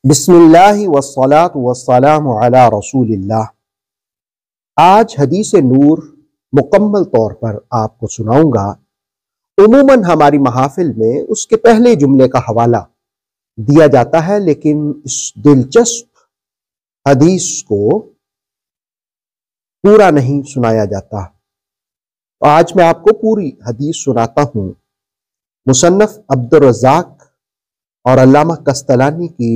بسم اللہ والصلاة والسلام علی رسول اللہ۔ آج حدیث نور مکمل طور پر آپ کو سناؤں گا۔ عموماً ہماری محافل میں اس کے پہلے جملے کا حوالہ دیا جاتا ہے، لیکن اس دلچسپ حدیث کو پورا نہیں سنایا جاتا۔ آج میں آپ کو پوری حدیث سناتا ہوں۔ مصنف عبدالرزاق اور علامہ قسطلانی کی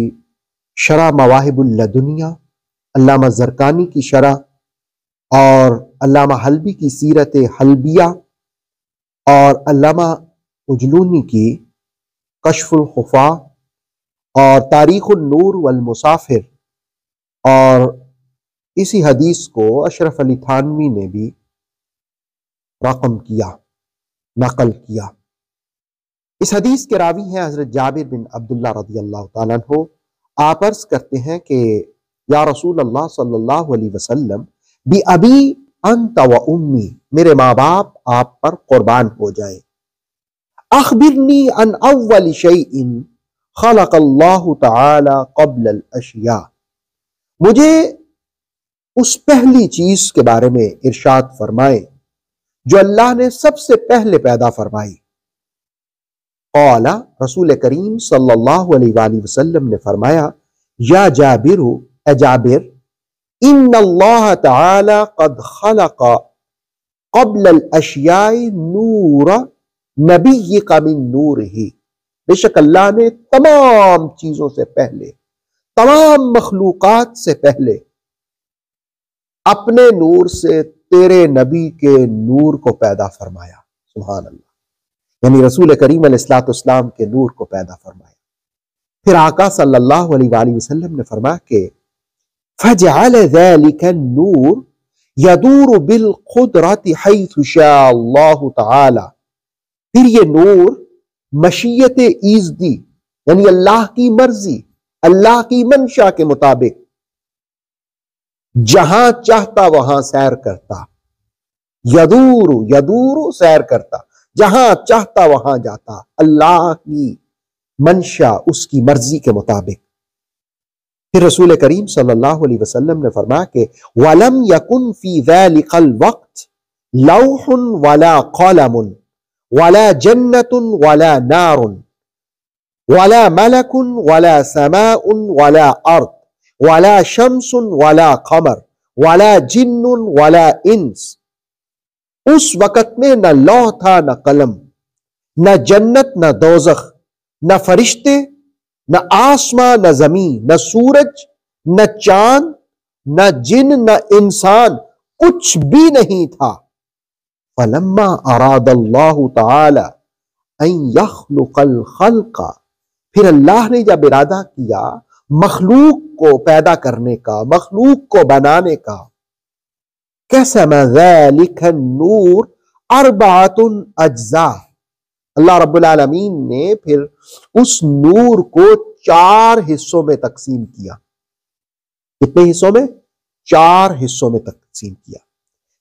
شرح مواہب اللدنیہ، علامہ زرقانی کی شرح اور علامہ حلبی کی سیرت حلبیہ اور علامہ اجلونی کی کشف الخفا اور تاریخ النور والمسافر، اور اسی حدیث کو اشرف علی تھانوی نے بھی رقم کیا، نقل کیا۔ اس حدیث کے راوی ہیں حضرت جابر بن عبداللہ رضی اللہ تعالیٰ عنہ۔ آپ عرض کرتے ہیں کہ یا رسول اللہ صلی اللہ علیہ وسلم، بی ابی انت و امی، میرے ماں باپ آپ پر قربان ہو جائیں، اخبرنی عن اول شیء خلق اللہ تعالی قبل الاشیاء، مجھے اس پہلی چیز کے بارے میں ارشاد فرمائیں جو اللہ نے سب سے پہلے پیدا فرمائی۔ قال، رسول کریم صلی اللہ علیہ وآلہ وسلم نے فرمایا، یا جابر، اے جابر، ان اللہ تعالی قد خلق قبل الاشیاء نور نبیک من نورہ، بے شک اللہ نے تمام چیزوں سے پہلے، تمام مخلوقات سے پہلے اپنے نور سے تیرے نبی کے نور کو پیدا فرمایا۔ سبحان اللہ، یعنی رسول کریم علیہ السلام کے نور کو پیدا فرمایا۔ پھر آقا صلی اللہ علیہ وآلہ وسلم نے فرمایا کہ فَجَعَلَ ذَلِكَ النُّورُ يَدُورُ بِالْقُدْرَةِ حَيْثُ شَاءَ اللَّهُ تعالی، پھر یہ نور مشیت ایزدی، یعنی اللہ کی مرضی، اللہ کی منشا کے مطابق جہاں چاہتا وہاں سیر کرتا، یدور سیر کرتا، جہاں چاہتا وہاں جاتا، اللہ کی منشا، اس کی مرضی کے مطابق۔ پھر رسول کریم صلی اللہ علیہ وسلم نے فرمایا کہ وَلَمْ يَكُنْ فِي ذَلِكَ الْوَقْتِ لَوْحٌ وَلَا قَلَمٌ وَلَا جَنَّةٌ وَلَا نَارٌ وَلَا مَلَكٌ وَلَا سَمَاءٌ وَلَا أَرْضٌ وَلَا شَمْسٌ وَلَا قَمَرٌ وَلَا جِنٌّ وَلَا إِنسٌ، اس وقت میں نہ لوح تھا، نہ قلم، نہ جنت، نہ دوزخ، نہ فرشتے، نہ آسمان، نہ زمین، نہ سورج، نہ چاند، نہ جن، نہ انسان، کچھ بھی نہیں تھا۔ فلما اراد اللہ تعالی ان یخلق الخلق، پھر اللہ نے جب ارادہ کیا مخلوق کو پیدا کرنے کا، مخلوق کو بنانے کا، قسم ذلک النور اربعۃ اجزاء، اللہ رب العالمین نے پھر اس نور کو 4 حصوں میں تقسیم کیا۔ کتنے حصوں میں؟ 4 حصوں میں تقسیم کیا۔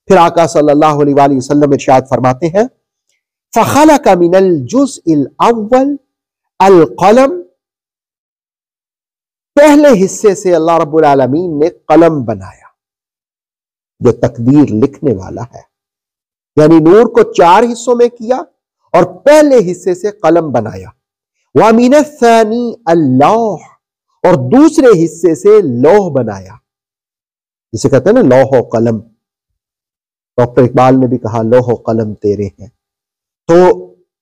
پھر آقا صلی اللہ علیہ وآلہ وسلم ارشاد فرماتے ہیں فخلق من الجزء الاول القلم، پہلے حصے سے اللہ رب العالمین نے قلم بنایا جو تقدیر لکھنے والا ہے، یعنی نور کو 4 حصوں میں کیا اور پہلے حصے سے قلم بنایا۔ وَمِنَ الثَّانِي اللَّوْحُ، اور دوسرے حصے سے لوح بنایا، جسے کہتے ہیں نا لوح و قلم، ڈاکٹر اقبال نے بھی کہا لوح و قلم تیرے ہیں، تو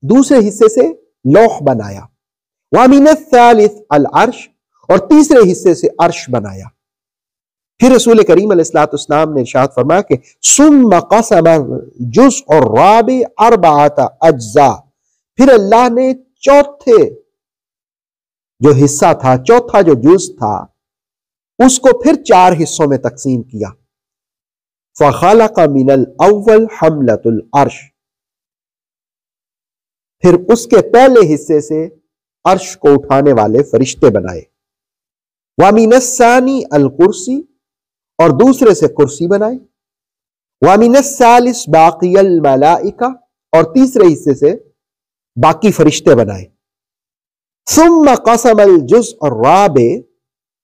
دوسرے حصے سے لوح بنایا۔ وَمِنَ الثَّالِثِ الْعَرْشُ، اور تیسرے حصے سے عرش بنایا۔ پھر رسول کریم علیہ السلام نے ارشاد فرمایا کہ ثم قسم الجزء الرابع 4 اجزاء، پھر اللہ نے چوتھے جو حصہ تھا، چوتھا جو جز تھا، اس کو پھر 4 حصوں میں تقسیم کیا۔ فخلق من الاول حملۃ العرش، پھر اس کے پہلے حصے سے عرش کو اٹھانے والے فرشتے بنائے۔ وَمِنَ الثَّانِي الْكُرْسِي، اور دوسرے سے کرسی بنائے۔ وَمِنَ الثَّالِثِ بَاقِيَ الْمَلَائِكَةِ، اور تیسرے حصے سے باقی فرشتے بنائے۔ ثُمَّ قَسَمَ الْجُزْءَ الرَّابِعَ،